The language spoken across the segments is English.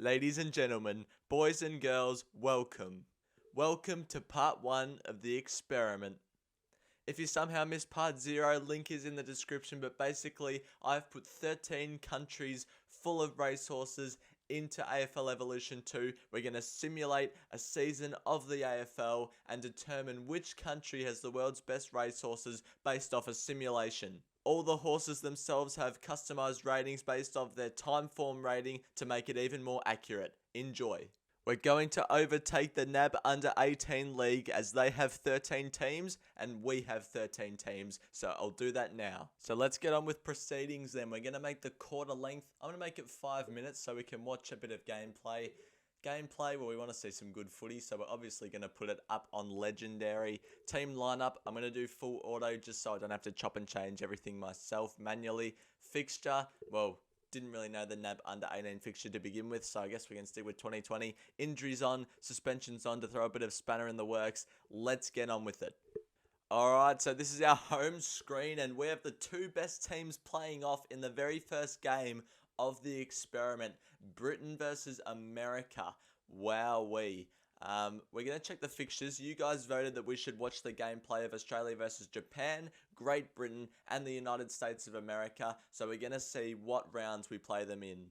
Ladies and gentlemen, boys and girls, welcome. Welcome to part 1 of the experiment. If you somehow missed part 0, link is in the description, but basically I've put 13 countries full of racehorses into AFL Evolution 2. We're going to simulate a season of the AFL and determine which country has the world's best racehorses based off a simulation. All the horses themselves have customized ratings based off their time form rating to make it even more accurate. Enjoy. We're going to overtake the NAB Under 18 League as they have 13 teams and we have 13 teams. So I'll do that now. So let's get on with proceedings then. We're going to make the quarter length. I'm going to make it 5 minutes so we can watch a bit of gameplay. Well, we want to see some good footy, so we're obviously going to put it up on legendary. Team lineup, I'm going to do full auto just so I don't have to chop and change everything myself manually. Fixture, well, didn't really know the NAB Under 18 fixture to begin with, so I guess we can stick with 2020. Injuries on, suspensions on to throw a bit of spanner in the works. Let's get on with it. Alright, so this is our home screen and we have the two best teams playing off in the very first game of the experiment. Britain versus America. Wowee. We're going to check the fixtures. You guys voted that we should watch the gameplay of Australia versus Japan, Great Britain, and the United States of America. So we're going to see what rounds we play them in.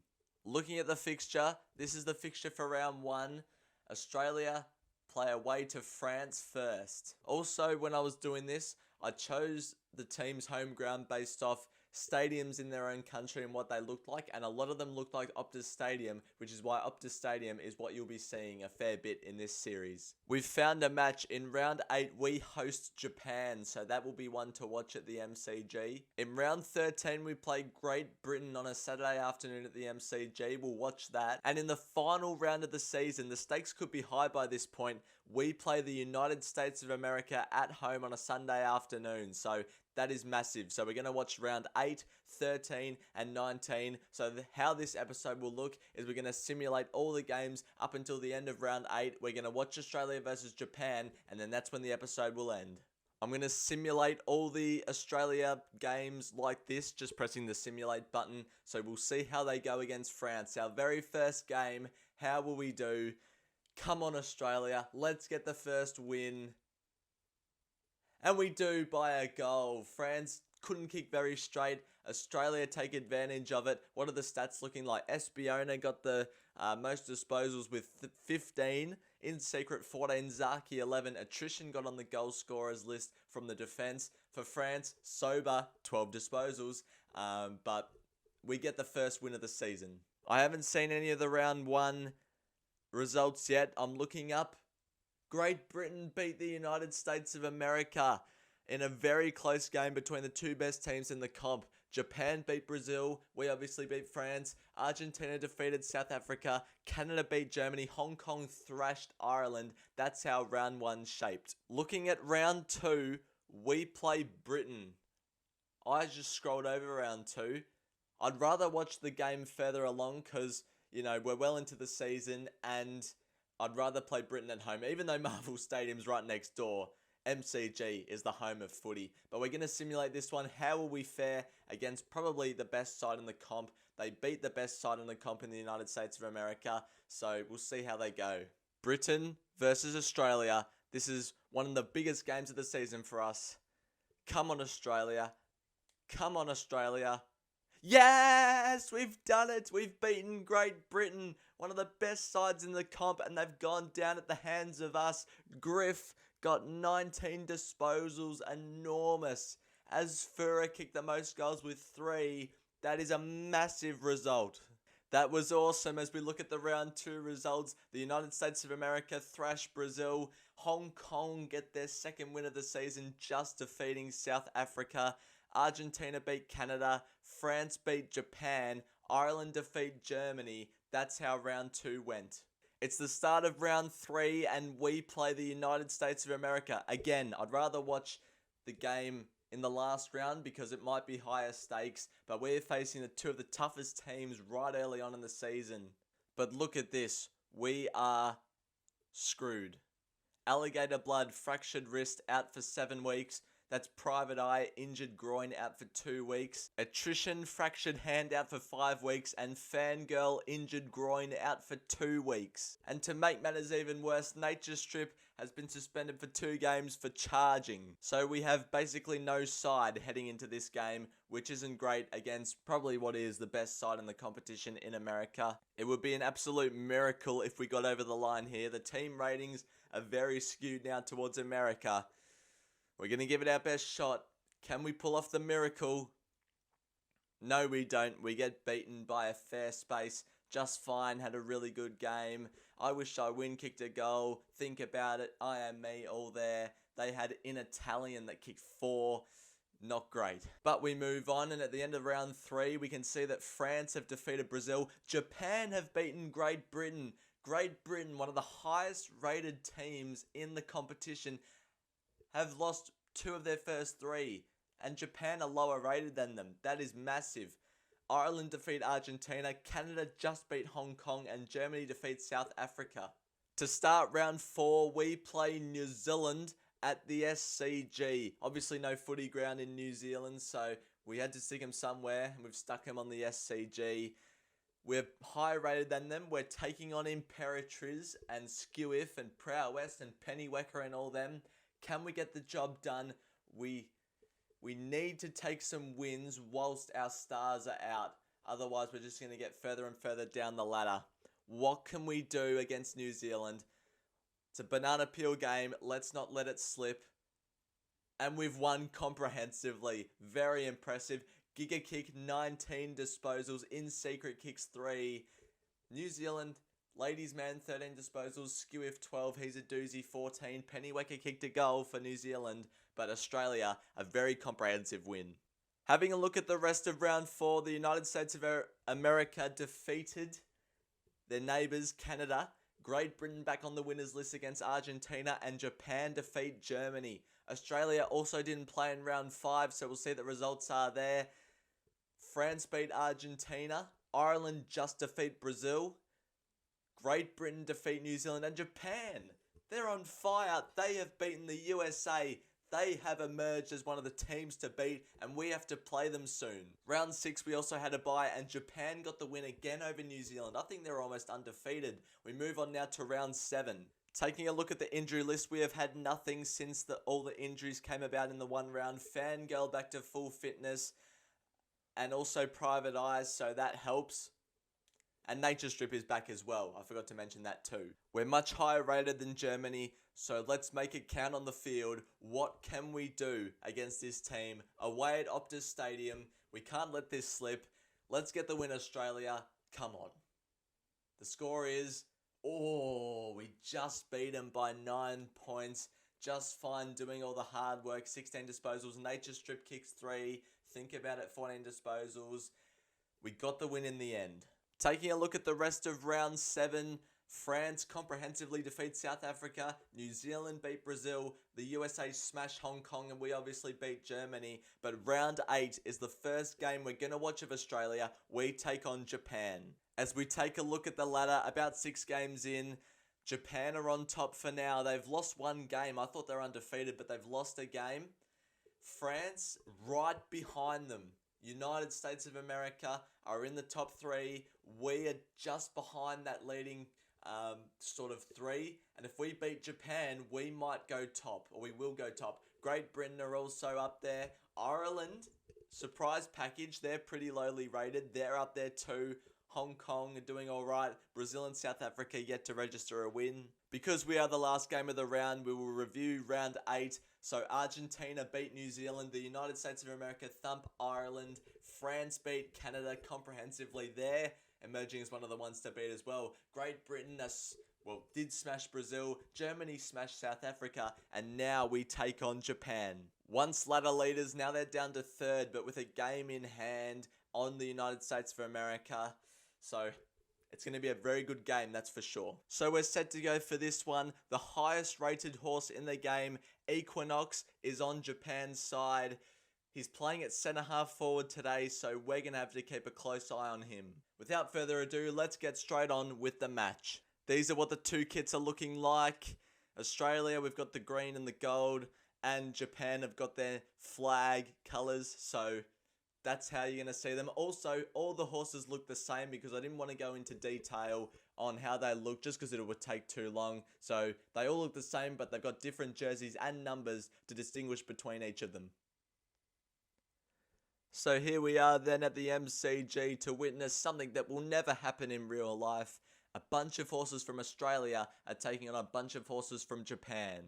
Looking at the fixture, this is the fixture for round 1. Australia play away to France first. Also, when I was doing this, I chose the team's home ground based off stadiums in their own country and what they looked like, and a lot of them looked like Optus Stadium, which is why Optus Stadium is what you'll be seeing a fair bit in this series. We've found a match. In round 8 we host Japan, so that will be one to watch at the MCG. In round 13 we play Great Britain on a Saturday afternoon at the MCG. We'll watch that. And in the final round of the season, the stakes could be high by this point, we play the United States of America at home on a Sunday afternoon, so that is massive. So we're going to watch round 8, 13, and 19. So how this episode will look is we're going to simulate all the games up until the end of round 8. We're going to watch Australia versus Japan, and then that's when the episode will end. I'm going to simulate all the Australia games like this, just pressing the simulate button. So we'll see how they go against France. Our very first game, how will we do? Come on, Australia. Let's get the first win. And we do by a goal. France couldn't kick very straight. Australia take advantage of it. What are the stats looking like? Espiona got the most disposals with 15. In secret, 14. Zaki, 11. Attrition got on the goal scorers list from the defence. For France, sober, 12 disposals. But we get the first win of the season. I haven't seen any of the round 1 results yet. I'm looking up. Great Britain beat the United States of America in a very close game between the two best teams in the comp. Japan beat Brazil. We obviously beat France. Argentina defeated South Africa. Canada beat Germany. Hong Kong thrashed Ireland. That's how round 1 shaped. Looking at round 2, we play Britain. I just scrolled over round 2. I'd rather watch the game further along because, you know, we're well into the season and I'd rather play Britain at home. Even though Marvel Stadium's right next door, MCG is the home of footy. But we're going to simulate this one. How will we fare against probably the best side in the comp? They beat the best side in the comp in the United States of America. So we'll see how they go. Britain versus Australia. This is one of the biggest games of the season for us. Come on, Australia. Come on, Australia. Yes, we've done it. We've beaten Great Britain, one of the best sides in the comp, and they've gone down at the hands of us. Griff got 19 disposals, enormous. As Fura kicked the most goals with 3, that is a massive result. That was awesome. As we look at the round 2 results, the United States of America thrash Brazil. Hong Kong get their second win of the season, just defeating South Africa. Argentina beat Canada, France beat Japan, Ireland defeat Germany. That's how round 2 went. It's the start of round 3 and we play the United States of America. Again, I'd rather watch the game in the last round because it might be higher stakes, but we're facing the two of the toughest teams right early on in the season. But look at this. We are screwed. Alligator blood, fractured wrist, out for 7 weeks. That's Private Eye, injured groin, out for 2 weeks. Attrition, fractured hand, out for 5 weeks. And Fangirl, injured groin, out for 2 weeks. And to make matters even worse, Nature Strip has been suspended for 2 games for charging. So we have basically no side heading into this game, which isn't great against probably what is the best side in the competition in America. It would be an absolute miracle if we got over the line here. The team ratings are very skewed now towards America. We're going to give it our best shot. Can we pull off the miracle? No, we don't. We get beaten by a fair space. Just fine, had a really good game. I wish I win, kicked a goal. Think about it. I am me, all there. They had an Italian that kicked 4. Not great. But we move on, and at the end of round 3, we can see that France have defeated Brazil. Japan have beaten Great Britain. Great Britain, one of the highest rated teams in the competition, have lost 2 of their first 3. And Japan are lower rated than them. That is massive. Ireland defeat Argentina, Canada just beat Hong Kong, and Germany defeats South Africa. To start round 4, we play New Zealand at the SCG. Obviously no footy ground in New Zealand, so we had to stick them somewhere, and we've stuck them on the SCG. We're higher rated than them. We're taking on Imperatriz and Skewiff and Prowess and Pennywecker and all them. Can we get the job done? We need to take some wins whilst our stars are out. Otherwise, we're just going to get further and further down the ladder. What can we do against New Zealand? It's a banana peel game. Let's not let it slip. And we've won comprehensively. Very impressive. Giga Kick, 19 disposals. In Secret Kicks, 3. New Zealand, ladies man, 13 disposals. Skewiff, 12. He's a doozy, 14. Pennywecker kicked a goal for New Zealand. But Australia, a very comprehensive win. Having a look at the rest of round 4, the United States of America defeated their neighbours, Canada. Great Britain back on the winners list against Argentina, and Japan defeat Germany. Australia also didn't play in round 5, so we'll see the results are there. France beat Argentina. Ireland just defeat Brazil. Great Britain defeat New Zealand, and Japan, they're on fire. They have beaten the USA. They have emerged as one of the teams to beat, and we have to play them soon. Round 6, we also had a bye, and Japan got the win again over New Zealand. I think they're almost undefeated. We move on now to round 7. Taking a look at the injury list, we have had nothing since all the injuries came about in the one round. Fangirl back to full fitness, and also Private Eyes, so that helps. And Nature Strip is back as well. I forgot to mention that too. We're much higher rated than Germany, so let's make it count on the field. What can we do against this team? Away at Optus Stadium. We can't let this slip. Let's get the win, Australia. Come on. The score is, we just beat them by 9 points. Just fine, doing all the hard work. 16 disposals. Nature Strip kicks 3. Think about it, 14 disposals. We got the win in the end. Taking a look at the rest of round 7, France comprehensively defeats South Africa, New Zealand beat Brazil, the USA smashed Hong Kong, and we obviously beat Germany. But round 8 is the first game we're going to watch of Australia. We take on Japan. As we take a look at the ladder, about 6 games in, Japan are on top for now. They've lost 1 game. I thought they were undefeated, but they've lost a game. France right behind them. United States of America are in the top 3. We are just behind that leading sort of 3. And if we beat Japan, we might go top, or we will go top. Great Britain are also up there. Ireland, surprise package. They're pretty lowly rated. They're up there too. Hong Kong are doing all right. Brazil and South Africa yet to register a win. Because we are the last game of the round, we will review round 8. So Argentina beat New Zealand. The United States of America thump Ireland. France beat Canada comprehensively there, emerging as one of the ones to beat as well. Great Britain did smash Brazil. Germany smashed South Africa. And now we take on Japan. Once ladder leaders, now they're down to 3rd, but with a game in hand on the United States of America. So it's going to be a very good game, that's for sure. So we're set to go for this one. The highest rated horse in the game, Equinox, is on Japan's side. He's playing at centre half forward today, so we're going to have to keep a close eye on him. Without further ado, let's get straight on with the match. These are what the 2 kits are looking like. Australia, we've got the green and the gold. and Japan have got their flag colours, so that's how you're going to see them. Also, all the horses look the same because I didn't want to go into detail on how they look just because it would take too long. So they all look the same, but they've got different jerseys and numbers to distinguish between each of them. So here we are then at the MCG to witness something that will never happen in real life. A bunch of horses from Australia are taking on a bunch of horses from Japan.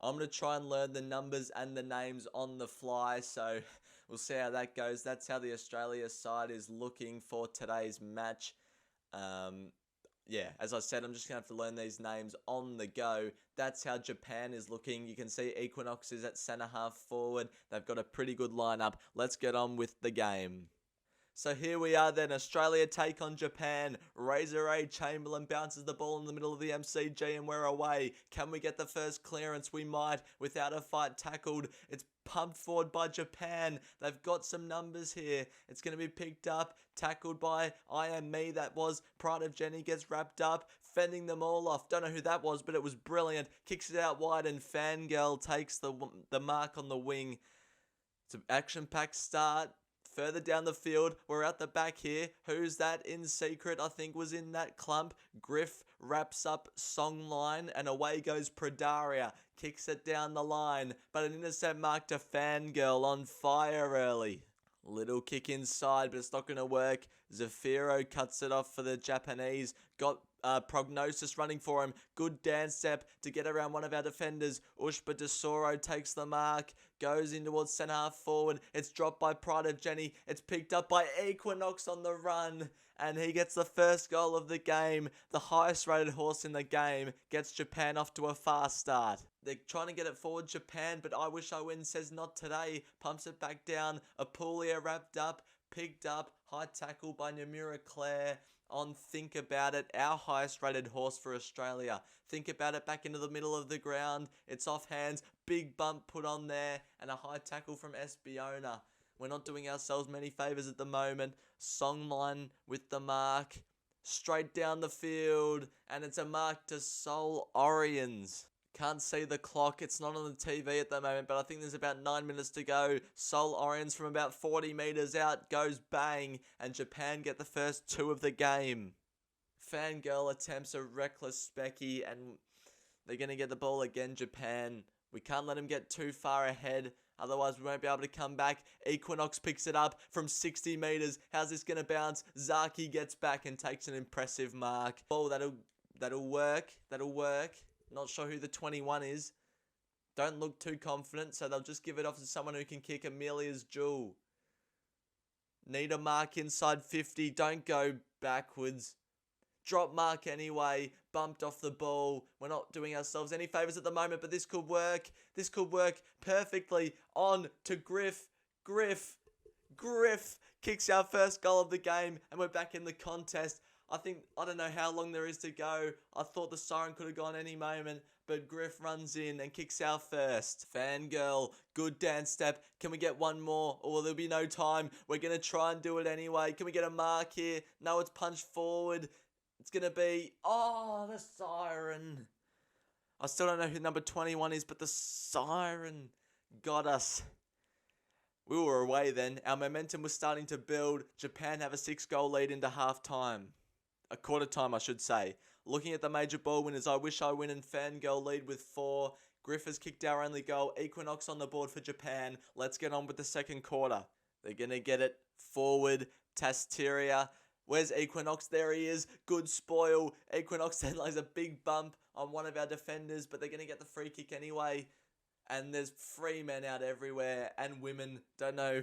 I'm going to try and learn the numbers and the names on the fly, so we'll see how that goes. That's how the Australia side is looking for today's match. As I said, I'm just going to have to learn these names on the go. That's how Japan is looking. You can see Equinox is at centre half forward. They've got a pretty good lineup. Let's get on with the game. So here we are then, Australia take on Japan. Razor A Chamberlain bounces the ball in the middle of the MCG and we're away. Can we get the first clearance? We might, without a fight tackled. It's pumped forward by Japan. They've got some numbers here. It's going to be picked up, tackled by I Am Me. That was Pride of Jenny gets wrapped up, fending them all off. Don't know who that was, but it was brilliant. Kicks it out wide and Fangirl takes the mark on the wing. It's an action-packed start. Further down the field, we're at the back here. Who's that in secret? I think was in that clump. Griff wraps up Songline and away goes Pradaria. Kicks it down the line, but an intercept mark to Fangirl on fire early. Little kick inside, but it's not going to work. Zafiro cuts it off for the Japanese. Got Prognosis running for him. Good dance step to get around one of our defenders. Ushba Desoro takes the mark. Goes in towards centre half forward. It's dropped by Pride of Jenny. It's picked up by Equinox on the run. And he gets the first goal of the game. The highest rated horse in the game gets Japan off to a fast start. They're trying to get it forward, Japan, but I Wish I Win says not today. Pumps it back down. Apulia wrapped up. Picked up. High tackle by Namura Clare on Think About It, our highest rated horse for Australia. Think About It back into the middle of the ground. It's off hands. Big bump put on there. And a high tackle from Espiona. We're not doing ourselves many favours at the moment. Songline with the mark. Straight down the field. And it's a mark to Soul Orions. Can't see the clock. It's not on the TV at the moment, but I think there's about 9 minutes to go. Soul Orions from about 40 metres out goes bang, and Japan get the first 2 of the game. Fangirl attempts a reckless specky, and they're going to get the ball again, Japan. We can't let them get too far ahead, otherwise we won't be able to come back. Equinox picks it up from 60 metres. How's this going to bounce? Zaki gets back and takes an impressive mark. Oh, that'll work. Not sure who the 21 is. Don't look too confident, so they'll just give it off to someone who can kick. Amelia's Jewel. Need a mark inside 50. Don't go backwards. Drop mark anyway. Bumped off the ball. We're not doing ourselves any favours at the moment, but this could work. This could work perfectly. On to Griff. Griff kicks our first goal of the game, and we're back in the contest. I don't know how long there is to go. I thought the siren could have gone any moment, but Griff runs in and kicks our first. Fangirl, good dance step. Can we get one more? Or will there be no time? We're going to try and do it anyway. Can we get a mark here? No, it's punched forward. It's going to be, the siren. I still don't know who number 21 is, but the siren got us. We were away then. Our momentum was starting to build. Japan have a 6-goal lead into half-time. A quarter time, I should say. Looking at the major ball winners, I Wish I Win and Fangirl lead with 4. Griff has kicked our only goal. Equinox on the board for Japan. Let's get on with the second quarter. They're going to get it forward. Tasteria. Where's Equinox? There he is. Good spoil. Equinox then lays a big bump on one of our defenders, but they're going to get the free kick anyway. And there's free men out everywhere and women. Don't know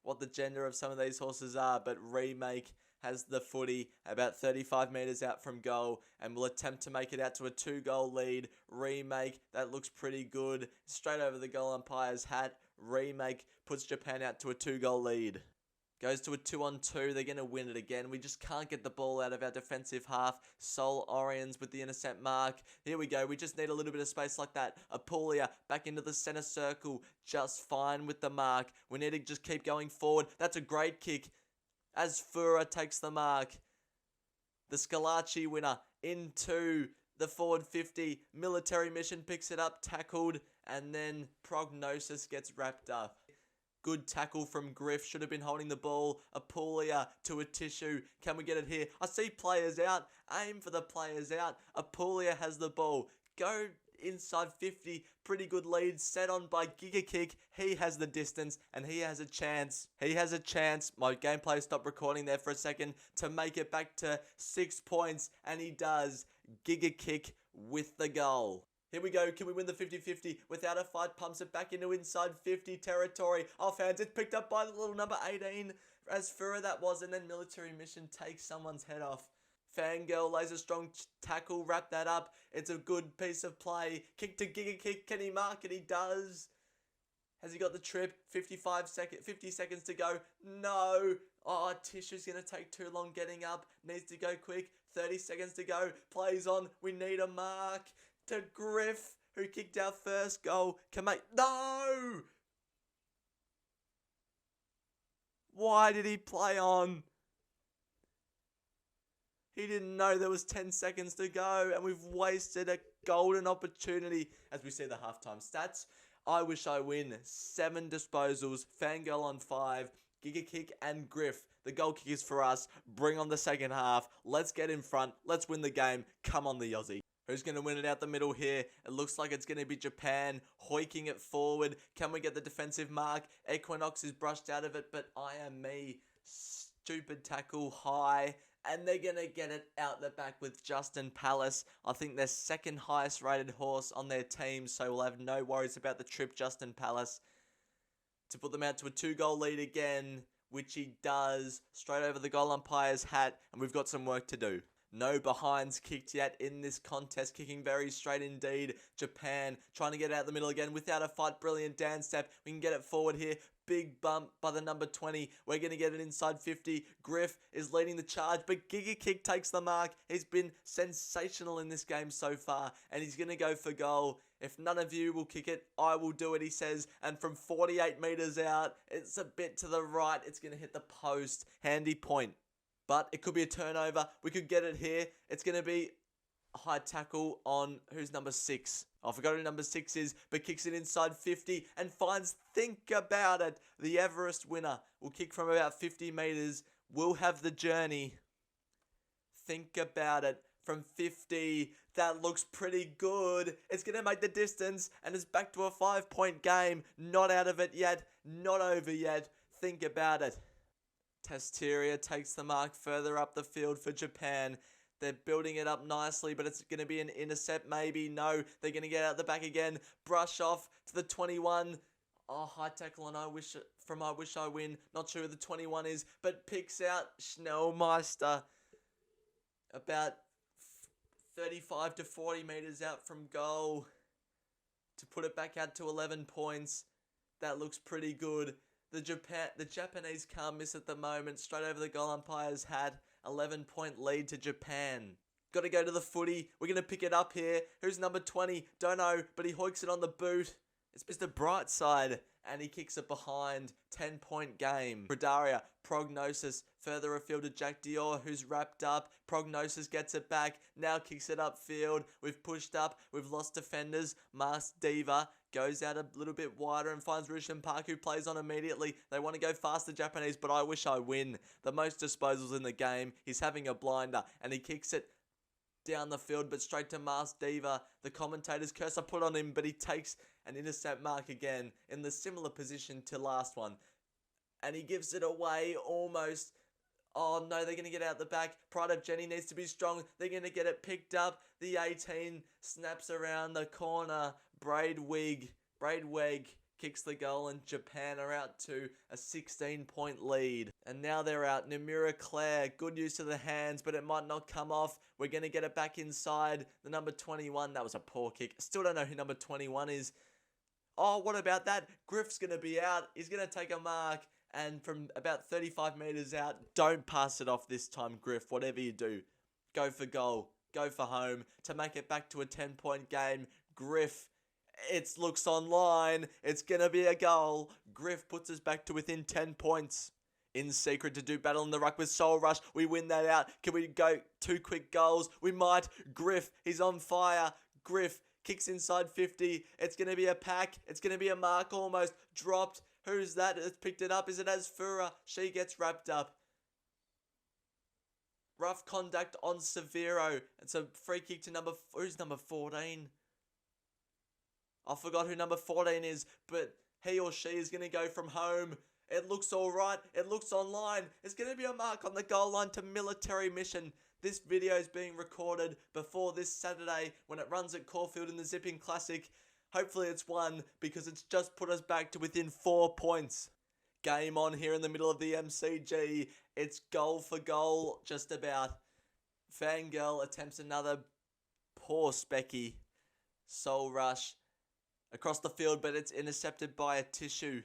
what the gender of some of these horses are, but Remake has the footy about 35 metres out from goal and will attempt to make it out to a 2-goal lead. Remake, that looks pretty good. Straight over the goal umpire's hat. Remake puts Japan out to a 2-goal lead. Goes to a 2-on-2. They're going to win it again. We just can't get the ball out of our defensive half. Soul Orions with the intercept mark. Here we go. We just need a little bit of space like that. Apulia back into the centre circle. Just fine with the mark. We need to just keep going forward. That's a great kick. As Fura takes the mark. The Scalacci winner into the forward 50. Military Mission picks it up, tackled, and then Prognosis gets wrapped up. Good tackle from Griff. Should have been holding the ball. Apulia to a tissue. Can we get it here? I see players out. Aim for the players out. Apulia has the ball. Go inside 50. Pretty good lead. Set on by Giga Kick. He has the distance and he has a chance. My gameplay stopped recording there for a second to make it back to 6 points. And he does. Giga Kick with the goal. Here we go. Can we win the 50-50? Without a fight, pumps it back into inside 50 territory. Offhands, it's picked up by the little number 18. As Fura that was, and then Military Mission takes someone's head off. Fangirl lays a strong tackle, wrap that up. It's a good piece of play. Kick to Giga Kick. Can he mark it? He does. Has he got the trip? 50 seconds to go. No. Oh, Tissue's going to take too long getting up. Needs to go quick. 30 seconds to go. Plays on. We need a mark. To Griff, who kicked our first goal. No! Why did he play on? He didn't know there was 10 seconds to go, and we've wasted a golden opportunity. As we see the halftime stats, I wish I win. 7 disposals, Fangirl on 5, Giga Kick and Griff. The goal kickers for us. Bring on the second half. Let's get in front. Let's win the game. Come on, the Aussie. Who's going to win it out the middle here? It looks like it's going to be Japan, hoiking it forward. Can we get the defensive mark? Equinox is brushed out of it, but I am me. Stupid tackle high. And they're going to get it out the back with Justin Palace. I think their second highest rated horse on their team, so we'll have no worries about the trip, Justin Palace. To put them out to a 2-goal lead again, which he does. Straight over the goal umpire's hat, and we've got some work to do. No behinds kicked yet in this contest, kicking very straight indeed. Japan trying to get out the middle again without a fight. Brilliant dance step. We can get it forward here. Big bump by the number 20. We're going to get it inside 50. Griff is leading the charge, but Giga Kick takes the mark. He's been sensational in this game so far, and he's going to go for goal. If none of you will kick it, I will do it, he says. And from 48 metres out, it's a bit to the right. It's going to hit the post. Handy point. But it could be a turnover. We could get it here. It's going to be a high tackle on who's number 6. I forgot who number 6 is, but kicks it inside 50 and finds Think About It. The Everest winner will kick from about 50 metres. Will have the journey. Think About It from 50. That looks pretty good. It's going to make the distance and it's back to a 5-point game. Not out of it yet. Not over yet. Think About It. Testeria takes the mark further up the field for Japan. They're building it up nicely, but it's going to be an intercept maybe. No, they're going to get out the back again. Brush off to the 21. Oh, high tackle and I wish I win. Not sure who the 21 is, but picks out Schnellmeister. About 35 to 40 metres out from goal. To put it back out to 11 points. That looks pretty good. The Japanese can't miss at the moment. Straight over the goal umpire's hat. 11-point lead to Japan. Got to go to the footy. We're going to pick it up here. Who's number 20? Don't know, but he hoiks it on the boot. It's Mr. Brightside, and he kicks it behind. 10-point game. Predaria, Prognosis, further afield to Jack Dior, who's wrapped up. Prognosis gets it back. Now kicks it upfield. We've pushed up. We've lost defenders. Masked Diva goes out a little bit wider and finds Rishan Park, who plays on immediately. They want to go fast, the Japanese, but I wish I win. The most disposals in the game. He's having a blinder, and he kicks it down the field, but straight to Masked Diva. The commentator's curse I put on him, but he takes an intercept mark again in the similar position to last one. And he gives it away almost. Oh no, they're going to get out the back. Pride of Jenny needs to be strong. They're going to get it picked up. The 18 snaps around the corner. Braidwig kicks the goal and Japan are out to a 16-point lead. And now they're out. Namura Claire, good use of the hands, but it might not come off. We're going to get it back inside. The number 21, that was a poor kick. Still don't know who number 21 is. Oh, what about that? Griff's going to be out. He's going to take a mark. And from about 35 metres out, don't pass it off this time, Griff. Whatever you do, go for goal. Go for home to make it back to a 10-point game. Griff, it looks online. It's going to be a goal. Griff puts us back to within 10 points. In secret to do battle in the ruck with Soul Rush. We win that out. Can we go 2 quick goals? We might. Griff, he's on fire. Griff kicks inside 50. It's going to be a pack. It's going to be a mark almost. Dropped. Who's that that's picked it up? Is it Asfura? She gets wrapped up. Rough conduct on Severo. It's a free kick to who's number 14? I forgot who number 14 is, but he or she is going to go from home. It looks alright. It looks online. It's going to be a mark on the goal line to Military Mission. This video is being recorded before this Saturday when it runs at Caulfield in the Zipping Classic. Hopefully it's won because it's just put us back to within 4 points. Game on here in the middle of the MCG. It's goal for goal, just about. Fangirl attempts another poor Specky. Soul Rush across the field, but it's intercepted by a Tissue,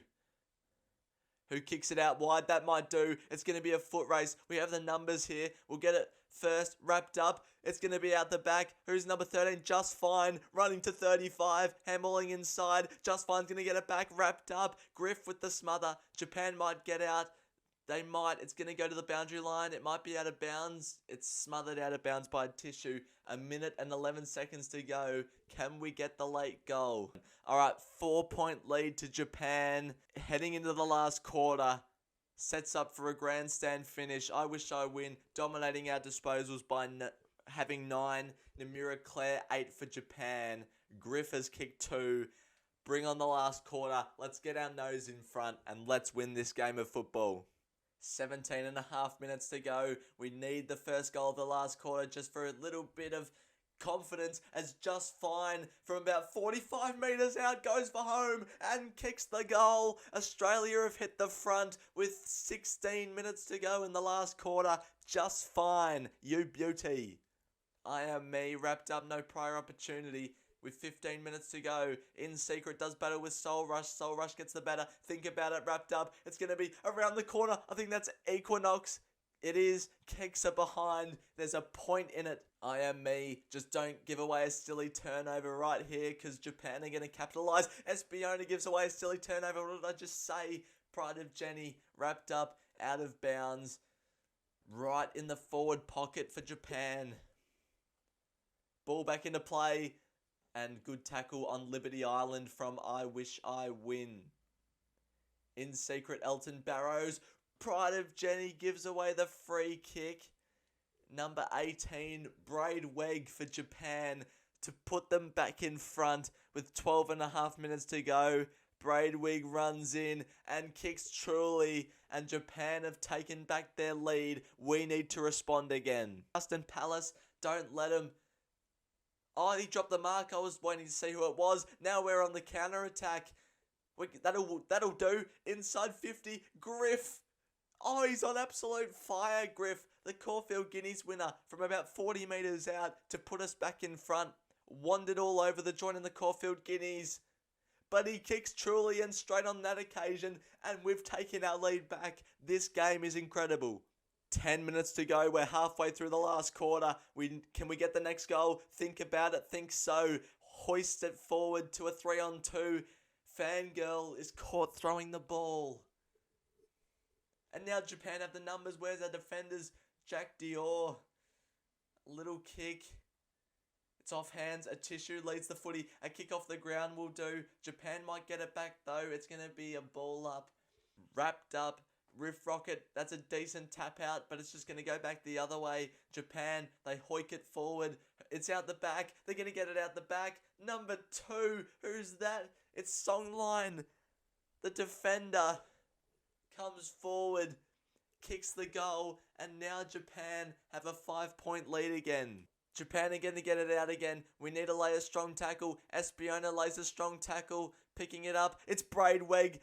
who kicks it out wide. That might do. It's going to be a foot race. We have the numbers here. We'll get it first wrapped up. It's going to be out the back. Who's number 13? Just Fine. Running to 35. Handballing inside. Just Fine's going to get it back wrapped up. Griff with the smother. Japan might get out. They might. It's going to go to the boundary line. It might be out of bounds. It's smothered out of bounds by Tissue. 1 minute and 11 seconds to go. Can we get the late goal? Alright, 4-point lead to Japan. Heading into the last quarter. Sets up for a grandstand finish. I wish I win. Dominating our disposals by having 9. Namura Claire 8 for Japan. Griff has kicked 2. Bring on the last quarter. Let's get our nose in front and let's win this game of football. 17 and a half minutes to go. We need the first goal of the last quarter just for a little bit of confidence, as Just Fine from about 45 metres out goes for home and kicks the goal. Australia have hit the front with 16 minutes to go in the last quarter. Just Fine, you beauty. I am me, wrapped up, no prior opportunity. With 15 minutes to go, In Secret does battle with Soul Rush. Soul Rush gets the better. Think about it, wrapped up. It's going to be around the corner. I think that's Equinox. It is. Kicks are behind. There's a point in it. I am me. Just don't give away a silly turnover right here because Japan are going to capitalise. Espiona gives away a silly turnover. What did I just say? Pride of Jenny, wrapped up, out of bounds. Right in the forward pocket for Japan. Ball back into play. And good tackle on Liberty Island from I Wish I Win. In Secret, Elton Barrows. Pride of Jenny gives away the free kick. Number 18, Braid Weg for Japan to put them back in front with 12 and a half minutes to go. Braidwig runs in and kicks truly, and Japan have taken back their lead. We need to respond again. Justin Palace, don't let him. Oh, he dropped the mark. I was waiting to see who it was. Now we're on the counter attack. That'll do. Inside 50, Griff. Oh, he's on absolute fire, Griff. The Caulfield Guineas winner from about 40 metres out to put us back in front. Wandered all over the joint in the Caulfield Guineas. But he kicks truly and straight on that occasion, and we've taken our lead back. This game is incredible. 10 minutes to go. We're halfway through the last quarter. Can we get the next goal? Think about it. Think so. Hoist it forward to a 3-on-2. Fangirl is caught throwing the ball. And now Japan have the numbers. Where's our defenders? Jack Dior. Little kick. It's off hands. A Tissue leads the footy. A kick off the ground will do. Japan might get it back though. It's going to be a ball up. Wrapped up. Riff Rocket, that's a decent tap out, but it's just going to go back the other way. Japan, they hoik it forward. It's out the back. They're going to get it out the back. Number 2, who's that? It's Songline. The defender comes forward, kicks the goal, and now Japan have a 5-point lead again. Japan are going to get it out again. We need to lay a strong tackle. Espiona lays a strong tackle, picking it up. It's Braidweg.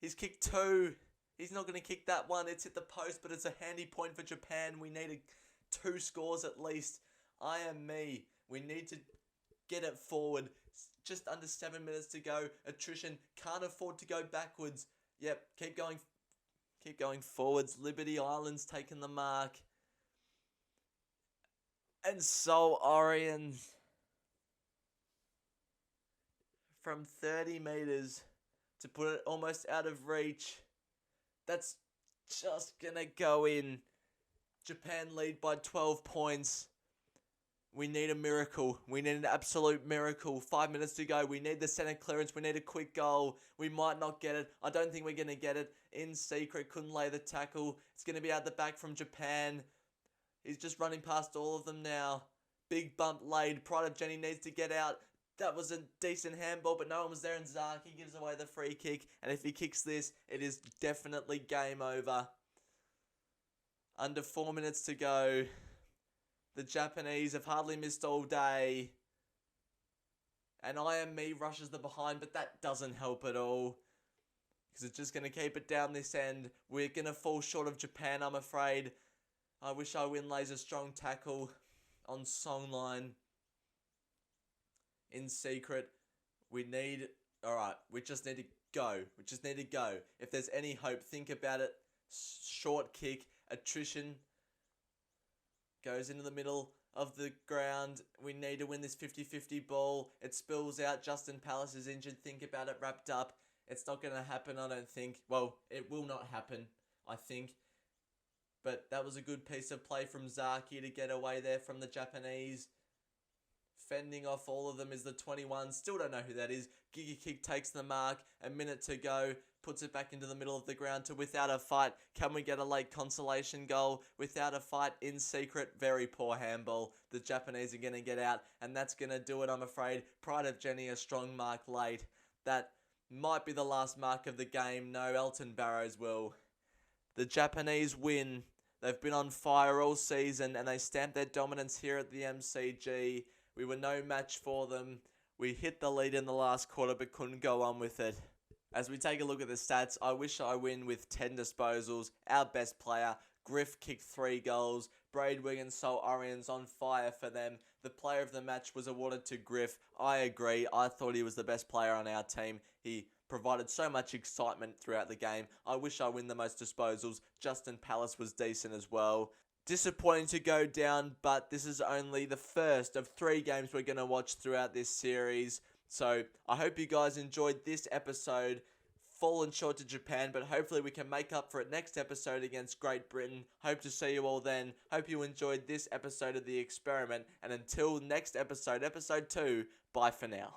He's kicked 2. He's not going to kick that one. It's hit the post, but it's a handy point for Japan. We need 2 scores at least. I am me. We need to get it forward. Just under 7 minutes to go. Attrition. Can't afford to go backwards. Yep, keep going forwards. Liberty Island's taking the mark. And Seoul Orions from 30 metres to put it almost out of reach. That's just gonna go in. Japan lead by 12 points. We need a miracle. We need an absolute miracle. 5 minutes to go. We need the center clearance. We need a quick goal. We might not get it. I don't think we're going to get it. In secret, couldn't lay the tackle. It's going to be out the back from Japan. He's just running past all of them now. Big bump laid. Pride of Jenny needs to get out. That was a decent handball, but no one was there, and Zaki gives away the free kick. And if he kicks this, it is definitely game over. Under 4 minutes to go. The Japanese have hardly missed all day. And I Am Me rushes the behind, but that doesn't help at all. Because it's just going to keep it down this end. We're going to fall short of Japan, I'm afraid. I Wish I Win lays a strong tackle on Songline. In secret, we just need to go. We just need to go. If there's any hope, think about it. Short kick, attrition. Goes into the middle of the ground. We need to win this 50-50 ball. It spills out. Justin Palace is injured. Think about it. Wrapped up. It's not going to happen, I don't think. Well, it will not happen, I think. But that was a good piece of play from Zaki to get away there from the Japanese. Fending off all of them is the 21. Still don't know who that is. Giga Kick takes the mark. A minute to go. Puts it back into the middle of the ground to Without a Fight. Can we get a late consolation goal? Without a Fight in secret. Very poor handball. The Japanese are going to get out. And that's going to do it, I'm afraid. Pride of Jenny, a strong mark late. That might be the last mark of the game. No, Elton Barrows will. The Japanese win. They've been on fire all season and they stamped their dominance here at the MCG. We were no match for them. We hit the lead in the last quarter but couldn't go on with it. As we take a look at the stats, I Wish I Win with 10 disposals. Our best player, Griff, kicked 3 goals. Braidwing and Sol Orion's on fire for them. The player of the match was awarded to Griff. I agree. I thought he was the best player on our team. He provided so much excitement throughout the game. I Wish I Win the most disposals. Justin Palace was decent as well. Disappointing to go down, but this is only the first of 3 games we're going to watch throughout this series. So I hope you guys enjoyed this episode. Fallen short to Japan, but hopefully we can make up for it next episode against Great Britain. Hope to see you all then. Hope you enjoyed this episode of The Experiment. And until next episode, episode 2, bye for now.